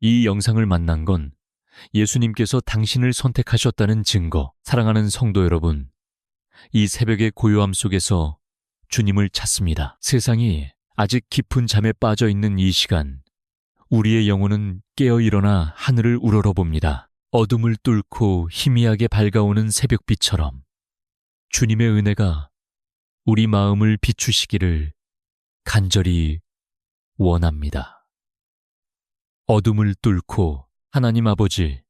이 영상을 만난 건 예수님께서 당신을 선택하셨다는 증거. 사랑하는 성도 여러분, 이 새벽의 고요함 속에서 주님을 찾습니다. 세상이 아직 깊은 잠에 빠져 있는 이 시간, 우리의 영혼은 깨어 일어나 하늘을 우러러봅니다. 어둠을 뚫고 희미하게 밝아오는 새벽빛처럼 주님의 은혜가 우리 마음을 비추시기를 간절히 원합니다. 어둠을 뚫고 하나님 아버지,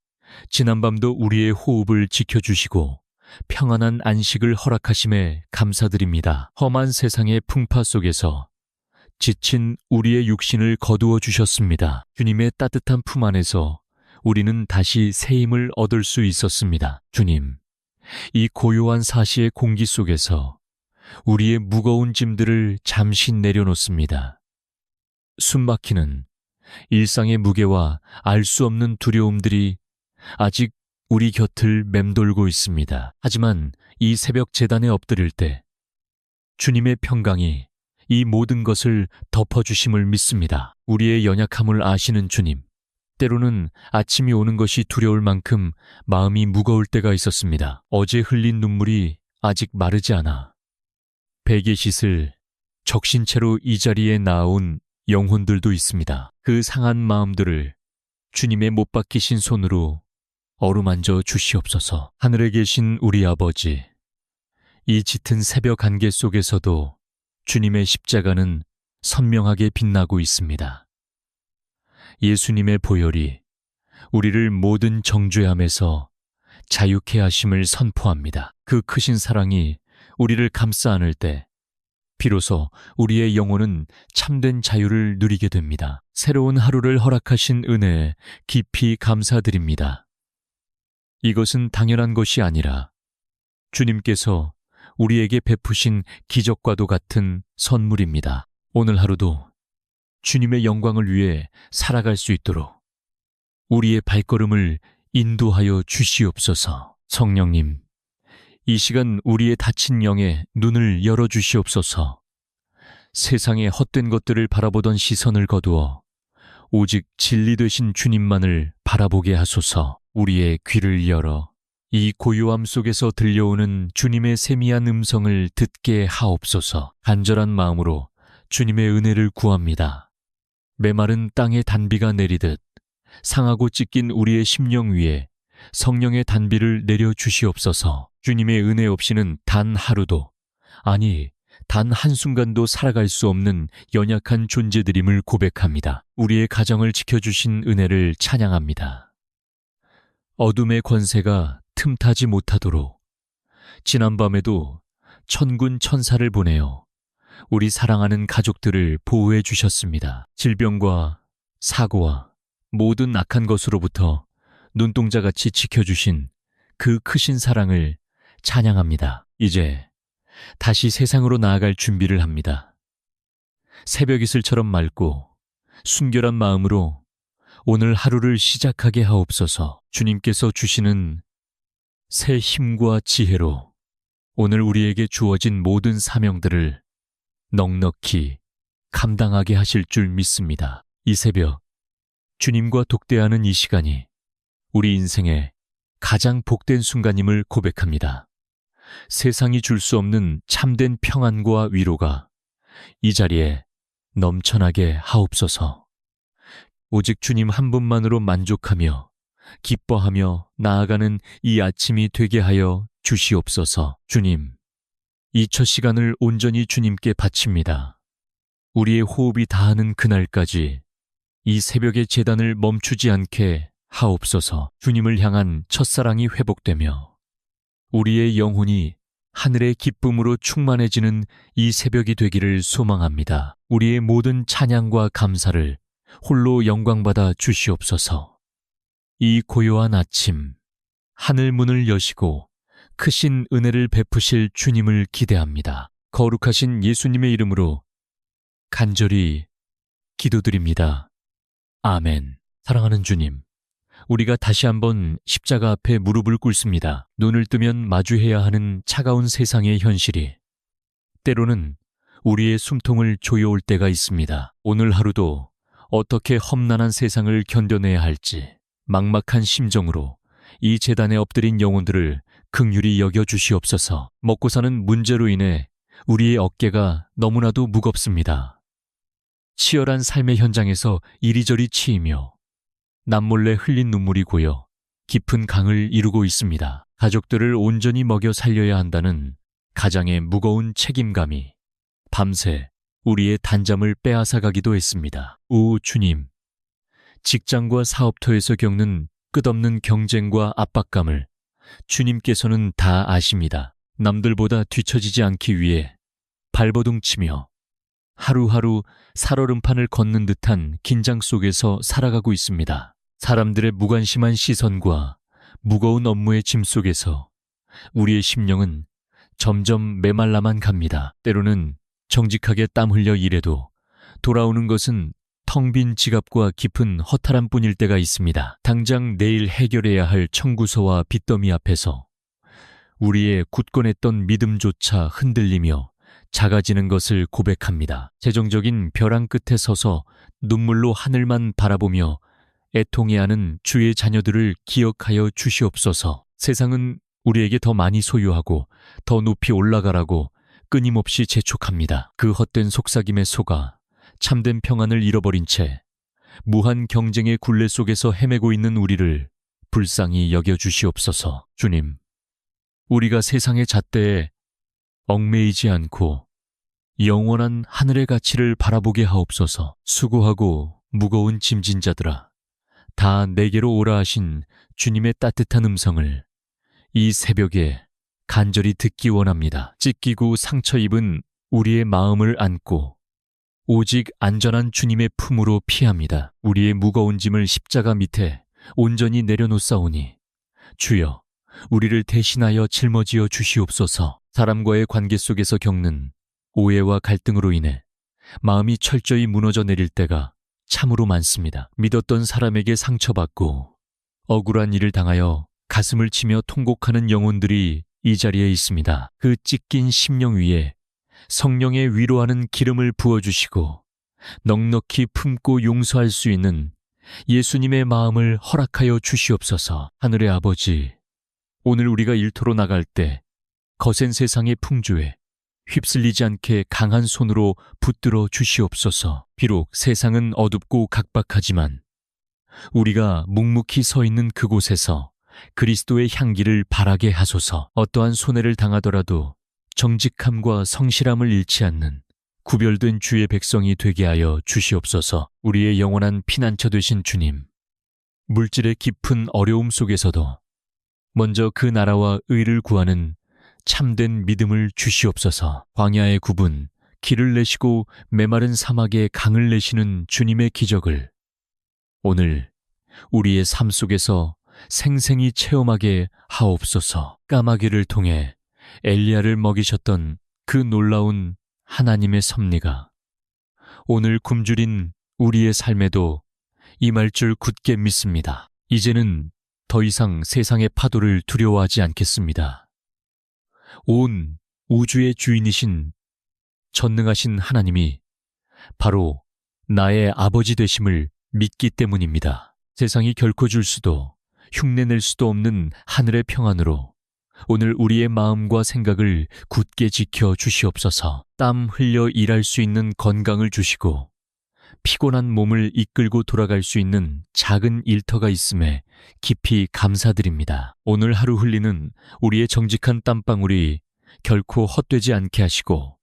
지난밤도 우리의 호흡을 지켜주시고 평안한 안식을 허락하심에 감사드립니다. 험한 세상의 풍파 속에서 지친 우리의 육신을 거두어 주셨습니다. 주님의 따뜻한 품 안에서 우리는 다시 새 힘을 얻을 수 있었습니다. 주님, 이 고요한 사시의 공기 속에서 우리의 무거운 짐들을 잠시 내려놓습니다. 숨막히는 일상의 무게와 알 수 없는 두려움들이 아직 우리 곁을 맴돌고 있습니다. 하지만 이 새벽 제단에 엎드릴 때 주님의 평강이 이 모든 것을 덮어주심을 믿습니다. 우리의 연약함을 아시는 주님, 때로는 아침이 오는 것이 두려울 만큼 마음이 무거울 때가 있었습니다. 어제 흘린 눈물이 아직 마르지 않아 베개 씻을 적신 채로 이 자리에 나온 영혼들도 있습니다. 그 상한 마음들을 주님의 못 박히신 손으로 어루만져 주시옵소서. 하늘에 계신 우리 아버지, 이 짙은 새벽 안개 속에서도 주님의 십자가는 선명하게 빛나고 있습니다. 예수님의 보혈이 우리를 모든 정죄함에서 자유케 하심을 선포합니다. 그 크신 사랑이 우리를 감싸 안을 때 비로소 우리의 영혼은 참된 자유를 누리게 됩니다. 새로운 하루를 허락하신 은혜에 깊이 감사드립니다. 이것은 당연한 것이 아니라 주님께서 우리에게 베푸신 기적과도 같은 선물입니다. 오늘 하루도 주님의 영광을 위해 살아갈 수 있도록 우리의 발걸음을 인도하여 주시옵소서. 성령님, 이 시간 우리의 다친 영의 눈을 열어주시옵소서. 세상의 헛된 것들을 바라보던 시선을 거두어 오직 진리 되신 주님만을 바라보게 하소서. 우리의 귀를 열어 이 고요함 속에서 들려오는 주님의 세미한 음성을 듣게 하옵소서. 간절한 마음으로 주님의 은혜를 구합니다. 메마른 땅에 단비가 내리듯 상하고 찢긴 우리의 심령 위에 성령의 단비를 내려주시옵소서. 주님의 은혜 없이는 단 하루도, 아니 단 한순간도 살아갈 수 없는 연약한 존재들임을 고백합니다. 우리의 가정을 지켜주신 은혜를 찬양합니다. 어둠의 권세가 틈타지 못하도록 지난밤에도 천군 천사를 보내어 우리 사랑하는 가족들을 보호해 주셨습니다. 질병과 사고와 모든 악한 것으로부터 눈동자같이 지켜주신 그 크신 사랑을 찬양합니다. 이제 다시 세상으로 나아갈 준비를 합니다. 새벽 이슬처럼 맑고 순결한 마음으로 오늘 하루를 시작하게 하옵소서. 주님께서 주시는 새 힘과 지혜로 오늘 우리에게 주어진 모든 사명들을 넉넉히 감당하게 하실 줄 믿습니다. 이 새벽 주님과 독대하는 이 시간이 우리 인생의 가장 복된 순간임을 고백합니다. 세상이 줄 수 없는 참된 평안과 위로가 이 자리에 넘쳐나게 하옵소서. 오직 주님 한 분만으로 만족하며 기뻐하며 나아가는 이 아침이 되게 하여 주시옵소서. 주님, 이 첫 시간을 온전히 주님께 바칩니다. 우리의 호흡이 다하는 그날까지 이 새벽의 제단을 멈추지 않게 하옵소서. 주님을 향한 첫사랑이 회복되며 우리의 영혼이 하늘의 기쁨으로 충만해지는 이 새벽이 되기를 소망합니다. 우리의 모든 찬양과 감사를 홀로 영광받아 주시옵소서. 이 고요한 아침, 하늘 문을 여시고 크신 은혜를 베푸실 주님을 기대합니다. 거룩하신 예수님의 이름으로 간절히 기도드립니다. 아멘. 사랑하는 주님, 우리가 다시 한번 십자가 앞에 무릎을 꿇습니다. 눈을 뜨면 마주해야 하는 차가운 세상의 현실이 때로는 우리의 숨통을 조여올 때가 있습니다. 오늘 하루도 어떻게 험난한 세상을 견뎌내야 할지 막막한 심정으로 이 제단에 엎드린 영혼들을 긍휼히 여겨 주시옵소서. 먹고 사는 문제로 인해 우리의 어깨가 너무나도 무겁습니다. 치열한 삶의 현장에서 이리저리 치이며 남몰래 흘린 눈물이 고여 깊은 강을 이루고 있습니다. 가족들을 온전히 먹여 살려야 한다는 가장의 무거운 책임감이 밤새 우리의 단잠을 빼앗아가기도 했습니다. 오 주님, 직장과 사업터에서 겪는 끝없는 경쟁과 압박감을 주님께서는 다 아십니다. 남들보다 뒤처지지 않기 위해 발버둥치며 하루하루 살얼음판을 걷는 듯한 긴장 속에서 살아가고 있습니다. 사람들의 무관심한 시선과 무거운 업무의 짐 속에서 우리의 심령은 점점 메말라만 갑니다. 때로는 정직하게 땀 흘려 일해도 돌아오는 것은 텅 빈 지갑과 깊은 허탈함뿐일 때가 있습니다. 당장 내일 해결해야 할 청구서와 빚더미 앞에서 우리의 굳건했던 믿음조차 흔들리며 작아지는 것을 고백합니다. 재정적인 벼랑 끝에 서서 눈물로 하늘만 바라보며 애통해하는 주의 자녀들을 기억하여 주시옵소서. 세상은 우리에게 더 많이 소유하고 더 높이 올라가라고 끊임없이 재촉합니다. 그 헛된 속삭임에 속아 참된 평안을 잃어버린 채 무한 경쟁의 굴레 속에서 헤매고 있는 우리를 불쌍히 여겨주시옵소서. 주님, 우리가 세상의 잣대에 얽매이지 않고 영원한 하늘의 가치를 바라보게 하옵소서. 수고하고 무거운 짐진 자들아, 다 내게로 오라 하신 주님의 따뜻한 음성을 이 새벽에 간절히 듣기 원합니다. 찢기고 상처 입은 우리의 마음을 안고 오직 안전한 주님의 품으로 피합니다. 우리의 무거운 짐을 십자가 밑에 온전히 내려놓사오니 주여, 우리를 대신하여 짊어지어 주시옵소서. 사람과의 관계 속에서 겪는 오해와 갈등으로 인해 마음이 철저히 무너져 내릴 때가 참으로 많습니다. 믿었던 사람에게 상처받고 억울한 일을 당하여 가슴을 치며 통곡하는 영혼들이 이 자리에 있습니다. 그 찢긴 심령 위에 성령의 위로하는 기름을 부어주시고 넉넉히 품고 용서할 수 있는 예수님의 마음을 허락하여 주시옵소서. 하늘의 아버지, 오늘 우리가 일터로 나갈 때 거센 세상의 풍조에 휩쓸리지 않게 강한 손으로 붙들어 주시옵소서. 비록 세상은 어둡고 각박하지만 우리가 묵묵히 서 있는 그곳에서 그리스도의 향기를 발하게 하소서. 어떠한 손해를 당하더라도 정직함과 성실함을 잃지 않는 구별된 주의 백성이 되게 하여 주시옵소서. 우리의 영원한 피난처 되신 주님, 물질의 깊은 어려움 속에서도 먼저 그 나라와 의를 구하는 참된 믿음을 주시옵소서. 광야의 굽은 길을 내시고 메마른 사막에 강을 내시는 주님의 기적을 오늘 우리의 삶 속에서 생생히 체험하게 하옵소서. 까마귀를 통해 엘리야를 먹이셨던 그 놀라운 하나님의 섭리가 오늘 굶주린 우리의 삶에도 임할 줄 굳게 믿습니다. 이제는 더 이상 세상의 파도를 두려워하지 않겠습니다. 온 우주의 주인이신 전능하신 하나님이 바로 나의 아버지 되심을 믿기 때문입니다. 세상이 결코 줄 수도 흉내낼 수도 없는 하늘의 평안으로 오늘 우리의 마음과 생각을 굳게 지켜 주시옵소서. 땀 흘려 일할 수 있는 건강을 주시고 피곤한 몸을 이끌고 돌아갈 수 있는 작은 일터가 있음에 깊이 감사드립니다. 오늘 하루 흘리는 우리의 정직한 땀방울이 결코 헛되지 않게 하시고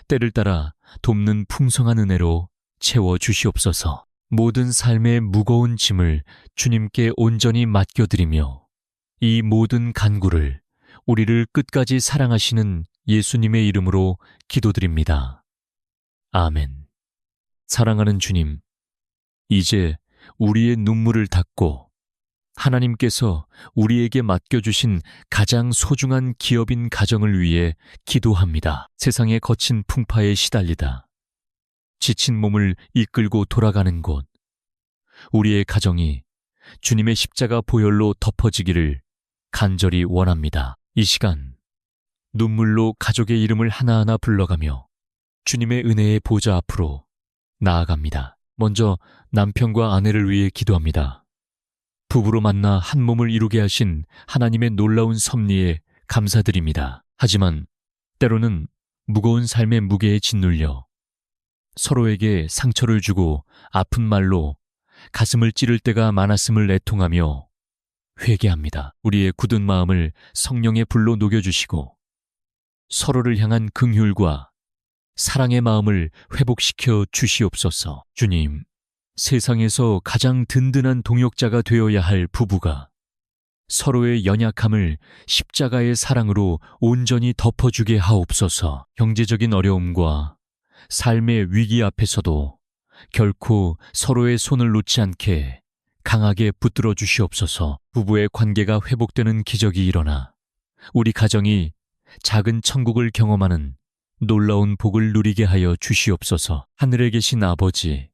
때를 따라 돕는 풍성한 은혜로 채워 주시옵소서. 모든 삶의 무거운 짐을 주님께 온전히 맡겨드리며 이 모든 간구를 우리를 끝까지 사랑하시는 예수님의 이름으로 기도드립니다. 아멘. 사랑하는 주님, 이제 우리의 눈물을 닦고 하나님께서 우리에게 맡겨주신 가장 소중한 기업인 가정을 위해 기도합니다. 세상의 거친 풍파에 시달리다 지친 몸을 이끌고 돌아가는 곳, 우리의 가정이 주님의 십자가 보혈로 덮어지기를 간절히 원합니다. 이 시간 눈물로 가족의 이름을 하나하나 불러가며 주님의 은혜의 보좌 앞으로 나아갑니다. 먼저 남편과 아내를 위해 기도합니다. 부부로 만나 한 몸을 이루게 하신 하나님의 놀라운 섭리에 감사드립니다. 하지만 때로는 무거운 삶의 무게에 짓눌려 서로에게 상처를 주고 아픈 말로 가슴을 찌를 때가 많았음을 애통하며 회개합니다. 우리의 굳은 마음을 성령의 불로 녹여주시고 서로를 향한 긍휼과 사랑의 마음을 회복시켜 주시옵소서. 주님, 세상에서 가장 든든한 동역자가 되어야 할 부부가 서로의 연약함을 십자가의 사랑으로 온전히 덮어주게 하옵소서. 경제적인 어려움과 삶의 위기 앞에서도 결코 서로의 손을 놓지 않게 강하게 붙들어 주시옵소서. 부부의 관계가 회복되는 기적이 일어나 우리 가정이 작은 천국을 경험하는 놀라운 복을 누리게 하여 주시옵소서. 하늘에 계신 아버지,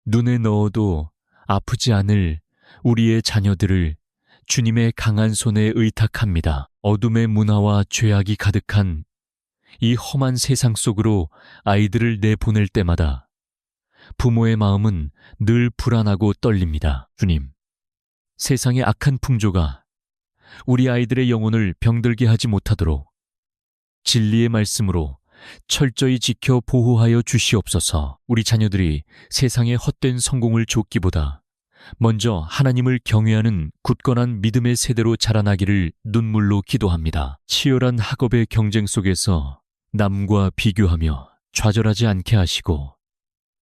눈에 넣어도 아프지 않을 우리의 자녀들을 주님의 강한 손에 의탁합니다. 어둠의 문화와 죄악이 가득한 이 험한 세상 속으로 아이들을 내보낼 때마다 부모의 마음은 늘 불안하고 떨립니다. 주님, 세상의 악한 풍조가 우리 아이들의 영혼을 병들게 하지 못하도록 진리의 말씀으로 철저히 지켜 보호하여 주시옵소서. 우리 자녀들이 세상의 헛된 성공을 좇기보다 먼저 하나님을 경외하는 굳건한 믿음의 세대로 자라나기를 눈물로 기도합니다. 치열한 학업의 경쟁 속에서 남과 비교하며 좌절하지 않게 하시고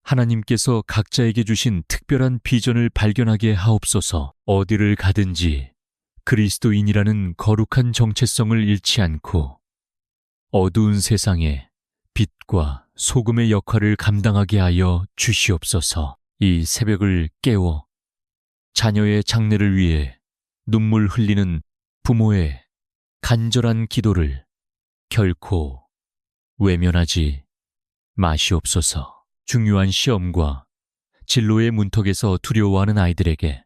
하나님께서 각자에게 주신 특별한 비전을 발견하게 하옵소서. 어디를 가든지 그리스도인이라는 거룩한 정체성을 잃지 않고 어두운 세상에 빛과 소금의 역할을 감당하게 하여 주시옵소서. 이 새벽을 깨워 자녀의 장래를 위해 눈물 흘리는 부모의 간절한 기도를 결코 외면하지 마시옵소서. 중요한 시험과 진로의 문턱에서 두려워하는 아이들에게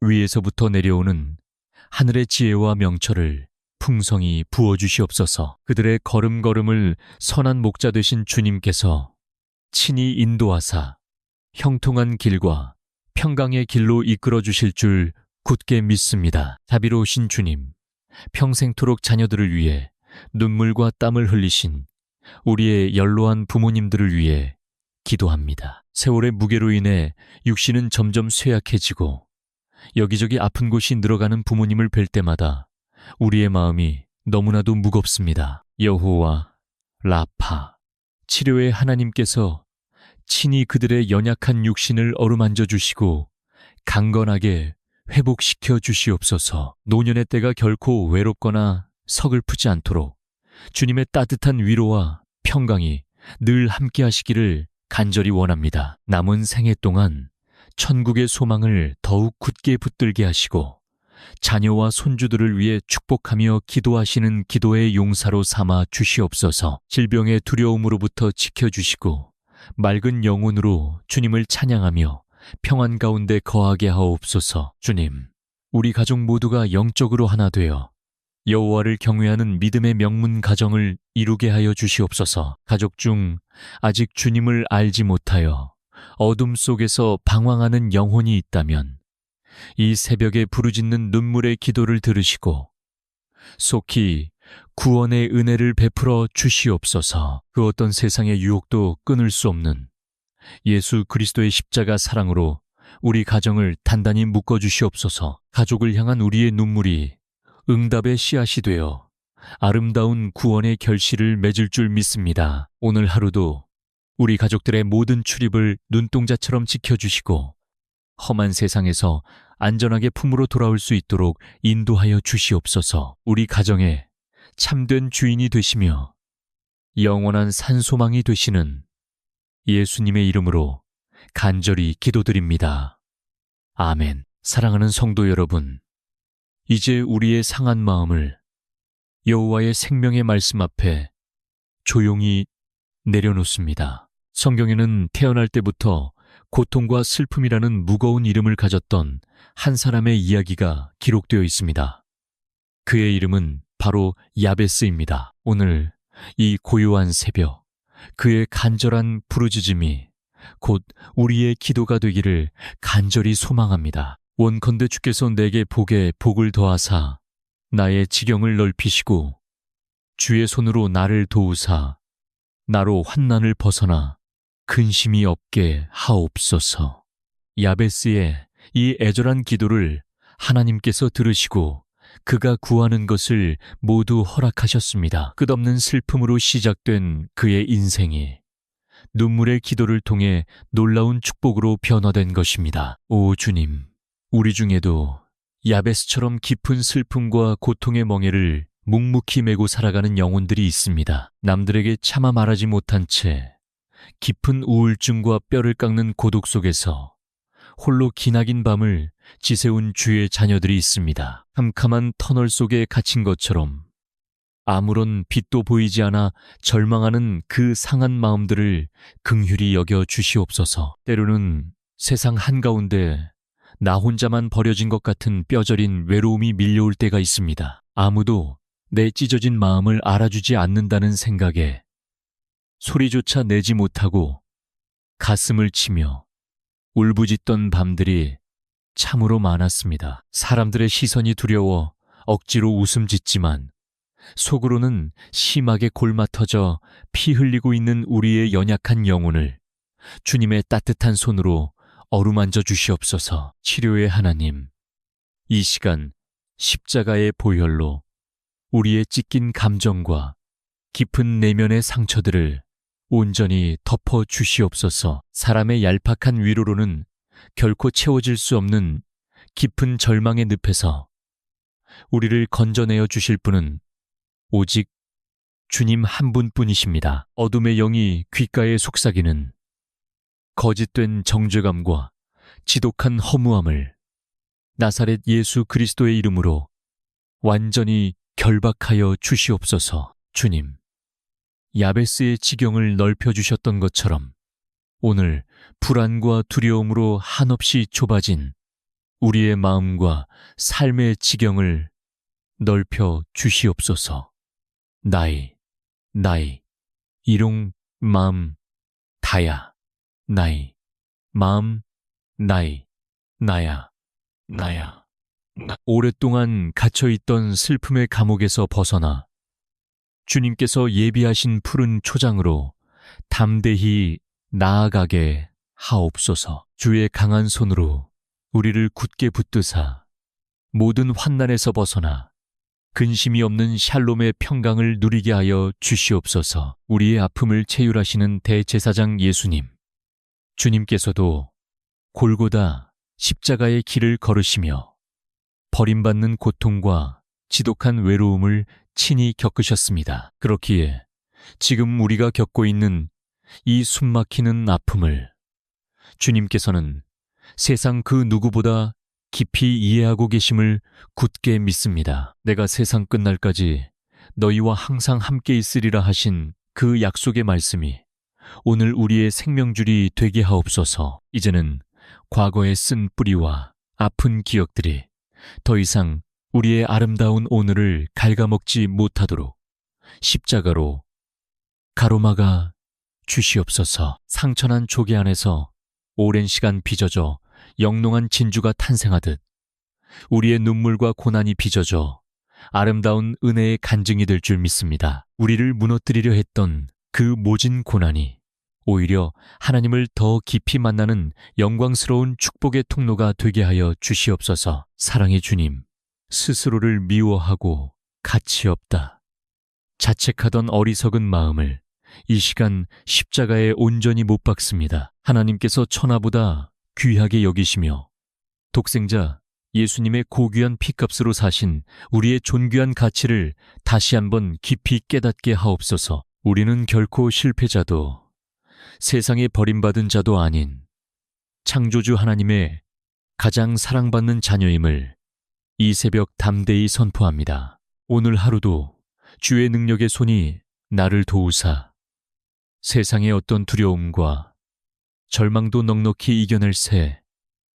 위에서부터 내려오는 하늘의 지혜와 명철을 풍성히 부어주시옵소서. 그들의 걸음걸음을 선한 목자 되신 주님께서 친히 인도하사 형통한 길과 평강의 길로 이끌어 주실 줄 굳게 믿습니다. 자비로우신 주님, 평생토록 자녀들을 위해 눈물과 땀을 흘리신 우리의 연로한 부모님들을 위해 기도합니다. 세월의 무게로 인해 육신은 점점 쇠약해지고 여기저기 아픈 곳이 늘어가는 부모님을 뵐 때마다 우리의 마음이 너무나도 무겁습니다. 여호와, 라파, 치료의 하나님께서 친히 그들의 연약한 육신을 어루만져 주시고 강건하게 회복시켜 주시옵소서. 노년의 때가 결코 외롭거나 서글프지 않도록 주님의 따뜻한 위로와 평강이 늘 함께 하시기를 간절히 원합니다. 남은 생애 동안 천국의 소망을 더욱 굳게 붙들게 하시고 자녀와 손주들을 위해 축복하며 기도하시는 기도의 용사로 삼아 주시옵소서. 질병의 두려움으로부터 지켜주시고 맑은 영혼으로 주님을 찬양하며 평안 가운데 거하게 하옵소서. 주님, 우리 가족 모두가 영적으로 하나 되어 여호와를 경외하는 믿음의 명문 가정을 이루게 하여 주시옵소서. 가족 중 아직 주님을 알지 못하여 어둠 속에서 방황하는 영혼이 있다면 이 새벽에 부르짖는 눈물의 기도를 들으시고 속히 구원의 은혜를 베풀어 주시옵소서. 그 어떤 세상의 유혹도 끊을 수 없는 예수 그리스도의 십자가 사랑으로 우리 가정을 단단히 묶어 주시옵소서. 가족을 향한 우리의 눈물이 응답의 씨앗이 되어 아름다운 구원의 결실을 맺을 줄 믿습니다. 오늘 하루도 우리 가족들의 모든 출입을 눈동자처럼 지켜주시고 험한 세상에서 안전하게 품으로 돌아올 수 있도록 인도하여 주시옵소서. 우리 가정의 참된 주인이 되시며 영원한 산소망이 되시는 예수님의 이름으로 간절히 기도드립니다. 아멘. 사랑하는 성도 여러분, 이제 우리의 상한 마음을 여호와의 생명의 말씀 앞에 조용히 내려놓습니다. 성경에는 태어날 때부터 고통과 슬픔이라는 무거운 이름을 가졌던 한 사람의 이야기가 기록되어 있습니다. 그의 이름은 바로 야베스입니다. 오늘 이 고요한 새벽, 그의 간절한 부르짖음이 곧 우리의 기도가 되기를 간절히 소망합니다. 원컨대 주께서 내게 복에 복을 더하사 나의 지경을 넓히시고 주의 손으로 나를 도우사 나로 환난을 벗어나 근심이 없게 하옵소서. 야베스의 이 애절한 기도를 하나님께서 들으시고 그가 구하는 것을 모두 허락하셨습니다. 끝없는 슬픔으로 시작된 그의 인생이 눈물의 기도를 통해 놀라운 축복으로 변화된 것입니다. 오 주님, 우리 중에도 야베스처럼 깊은 슬픔과 고통의 멍에를 묵묵히 메고 살아가는 영혼들이 있습니다. 남들에게 차마 말하지 못한 채 깊은 우울증과 뼈를 깎는 고독 속에서 홀로 기나긴 밤을 지새운 주의 자녀들이 있습니다. 캄캄한 터널 속에 갇힌 것처럼 아무런 빛도 보이지 않아 절망하는 그 상한 마음들을 긍휼히 여겨 주시옵소서. 때로는 세상 한가운데 나 혼자만 버려진 것 같은 뼈저린 외로움이 밀려올 때가 있습니다. 아무도 내 찢어진 마음을 알아주지 않는다는 생각에 소리조차 내지 못하고 가슴을 치며 울부짖던 밤들이 참으로 많았습니다. 사람들의 시선이 두려워 억지로 웃음 짓지만 속으로는 심하게 골마터져 피 흘리고 있는 우리의 연약한 영혼을 주님의 따뜻한 손으로 어루만져 주시옵소서. 치료의 하나님, 이 시간 십자가의 보혈로 우리의 찢긴 감정과 깊은 내면의 상처들을 온전히 덮어 주시옵소서. 사람의 얄팍한 위로로는 결코 채워질 수 없는 깊은 절망의 늪에서 우리를 건져내어 주실 분은 오직 주님 한 분뿐이십니다. 어둠의 영이 귓가에 속삭이는 거짓된 정죄감과 지독한 허무함을 나사렛 예수 그리스도의 이름으로 완전히 결박하여 주시옵소서. 주님, 야베스의 지경을 넓혀주셨던 것처럼 오늘 불안과 두려움으로 한없이 좁아진 우리의 마음과 삶의 지경을 넓혀 주시옵소서. 나이, 이롱, 마음, 다야, 나이, 마음, 나이, 나야. 오랫동안 갇혀있던 슬픔의 감옥에서 벗어나 주님께서 예비하신 푸른 초장으로 담대히 나아가게 하옵소서. 주의 강한 손으로 우리를 굳게 붙드사 모든 환난에서 벗어나 근심이 없는 샬롬의 평강을 누리게 하여 주시옵소서. 우리의 아픔을 체휼하시는 대제사장 예수님, 주님께서도 골고다 십자가의 길을 걸으시며 버림받는 고통과 지독한 외로움을 친히 겪으셨습니다. 그렇기에 지금 우리가 겪고 있는 이 숨막히는 아픔을 주님께서는 세상 그 누구보다 깊이 이해하고 계심을 굳게 믿습니다. 내가 세상 끝날까지 너희와 항상 함께 있으리라 하신 그 약속의 말씀이 오늘 우리의 생명줄이 되게 하옵소서. 이제는 과거에 쓴 뿌리와 아픈 기억들이 더 이상 우리의 아름다운 오늘을 갉아먹지 못하도록 십자가로 가로막아 주시옵소서. 상처난 조개 안에서 오랜 시간 빚어져 영롱한 진주가 탄생하듯 우리의 눈물과 고난이 빚어져 아름다운 은혜의 간증이 될 줄 믿습니다. 우리를 무너뜨리려 했던 그 모진 고난이 오히려 하나님을 더 깊이 만나는 영광스러운 축복의 통로가 되게 하여 주시옵소서. 사랑의 주님, 스스로를 미워하고 가치 없다 자책하던 어리석은 마음을 이 시간 십자가에 온전히 못 박습니다. 하나님께서 천하보다 귀하게 여기시며 독생자 예수님의 고귀한 피값으로 사신 우리의 존귀한 가치를 다시 한번 깊이 깨닫게 하옵소서. 우리는 결코 실패자도 세상에 버림받은 자도 아닌 창조주 하나님의 가장 사랑받는 자녀임을 이 새벽 담대히 선포합니다. 오늘 하루도 주의 능력의 손이 나를 도우사 세상의 어떤 두려움과 절망도 넉넉히 이겨낼 새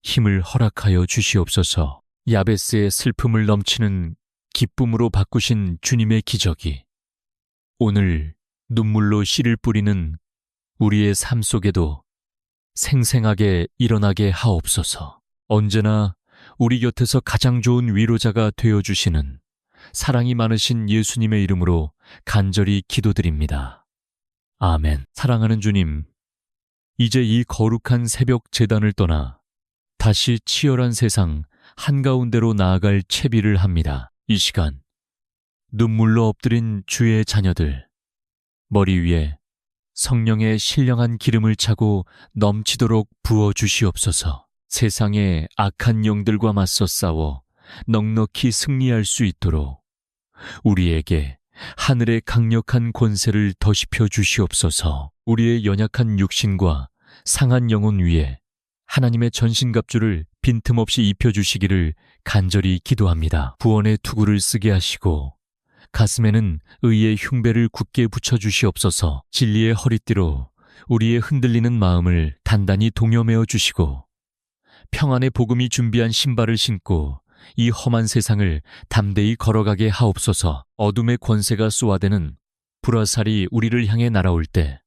힘을 허락하여 주시옵소서. 야베스의 슬픔을 넘치는 기쁨으로 바꾸신 주님의 기적이 오늘 눈물로 씨를 뿌리는 우리의 삶 속에도 생생하게 일어나게 하옵소서. 언제나 우리 곁에서 가장 좋은 위로자가 되어주시는 사랑이 많으신 예수님의 이름으로 간절히 기도드립니다. 아멘. 사랑하는 주님, 이제 이 거룩한 새벽 제단을 떠나 다시 치열한 세상 한가운데로 나아갈 채비를 합니다. 이 시간 눈물로 엎드린 주의 자녀들, 머리 위에 성령의 신령한 기름을 차고 넘치도록 부어주시옵소서. 세상의 악한 영들과 맞서 싸워 넉넉히 승리할 수 있도록 우리에게 하늘의 강력한 권세를 더시펴 주시옵소서. 우리의 연약한 육신과 상한 영혼 위에 하나님의 전신갑주를 빈틈없이 입혀주시기를 간절히 기도합니다. 구원의 투구를 쓰게 하시고 가슴에는 의의 흉배를 굳게 붙여주시옵소서. 진리의 허리띠로 우리의 흔들리는 마음을 단단히 동여매어 주시고 평안의 복음이 준비한 신발을 신고 이 험한 세상을 담대히 걸어가게 하옵소서. 어둠의 권세가 쏘아대는 불화살이 우리를 향해 날아올 때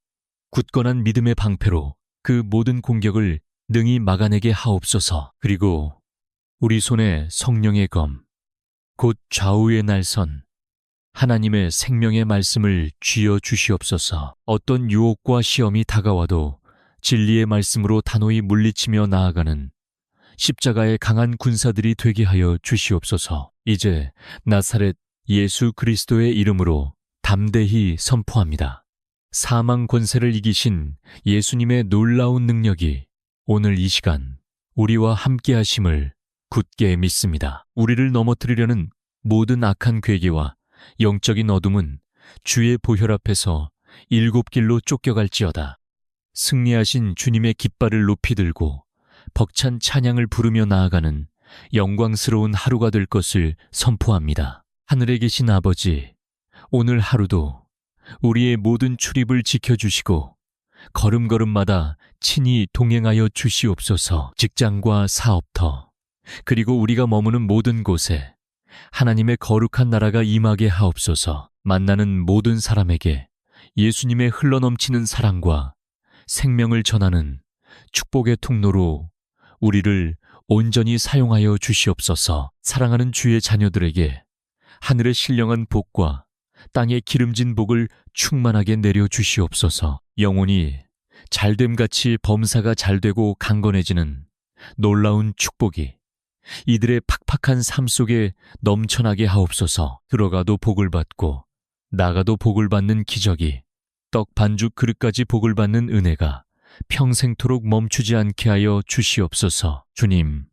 굳건한 믿음의 방패로 그 모든 공격을 능히 막아내게 하옵소서. 그리고 우리 손에 성령의 검, 곧 좌우의 날선 하나님의 생명의 말씀을 쥐어 주시옵소서. 어떤 유혹과 시험이 다가와도 진리의 말씀으로 단호히 물리치며 나아가는 십자가의 강한 군사들이 되게 하여 주시옵소서. 이제 나사렛 예수 그리스도의 이름으로 담대히 선포합니다. 사망 권세를 이기신 예수님의 놀라운 능력이 오늘 이 시간 우리와 함께 하심을 굳게 믿습니다. 우리를 넘어뜨리려는 모든 악한 괴계와 영적인 어둠은 주의 보혈 앞에서 일곱 길로 쫓겨갈지어다. 승리하신 주님의 깃발을 높이 들고 벅찬 찬양을 부르며 나아가는 영광스러운 하루가 될 것을 선포합니다. 하늘에 계신 아버지, 오늘 하루도 우리의 모든 출입을 지켜주시고 걸음걸음마다 친히 동행하여 주시옵소서. 직장과 사업터, 그리고 우리가 머무는 모든 곳에 하나님의 거룩한 나라가 임하게 하옵소서. 만나는 모든 사람에게 예수님의 흘러넘치는 사랑과 생명을 전하는 축복의 통로로 우리를 온전히 사용하여 주시옵소서. 사랑하는 주의 자녀들에게 하늘의 신령한 복과 땅의 기름진 복을 충만하게 내려 주시옵소서. 영혼이 잘됨같이 범사가 잘되고 강건해지는 놀라운 축복이 이들의 팍팍한 삶 속에 넘쳐나게 하옵소서. 들어가도 복을 받고 나가도 복을 받는 기적이, 떡 반죽 그릇까지 복을 받는 은혜가 평생토록 멈추지 않게 하여 주시옵소서. 주님,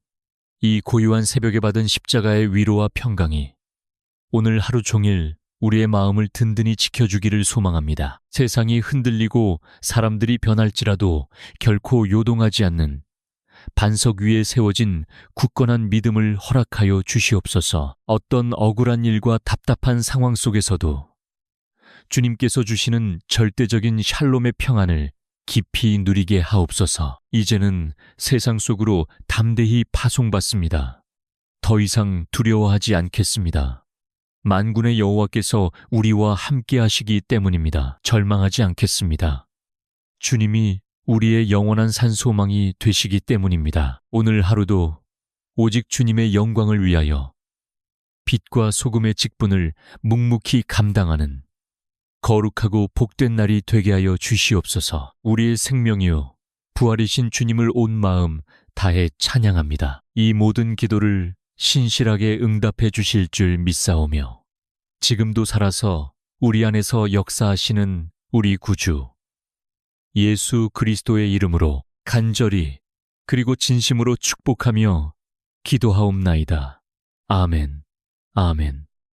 이 고요한 새벽에 받은 십자가의 위로와 평강이 오늘 하루 종일 우리의 마음을 든든히 지켜주기를 소망합니다. 세상이 흔들리고 사람들이 변할지라도 결코 요동하지 않는 반석 위에 세워진 굳건한 믿음을 허락하여 주시옵소서. 어떤 억울한 일과 답답한 상황 속에서도 주님께서 주시는 절대적인 샬롬의 평안을 깊이 누리게 하옵소서. 이제는 세상 속으로 담대히 파송받습니다. 더 이상 두려워하지 않겠습니다. 만군의 여호와께서 우리와 함께 하시기 때문입니다. 절망하지 않겠습니다. 주님이 우리의 영원한 산소망이 되시기 때문입니다. 오늘 하루도 오직 주님의 영광을 위하여 빛과 소금의 직분을 묵묵히 감당하는 거룩하고 복된 날이 되게 하여 주시옵소서. 우리의 생명이요 부활이신 주님을 온 마음 다해 찬양합니다. 이 모든 기도를 신실하게 응답해 주실 줄 믿사오며 지금도 살아서 우리 안에서 역사하시는 우리 구주 예수 그리스도의 이름으로 간절히 그리고 진심으로 축복하며 기도하옵나이다. 아멘. 아멘.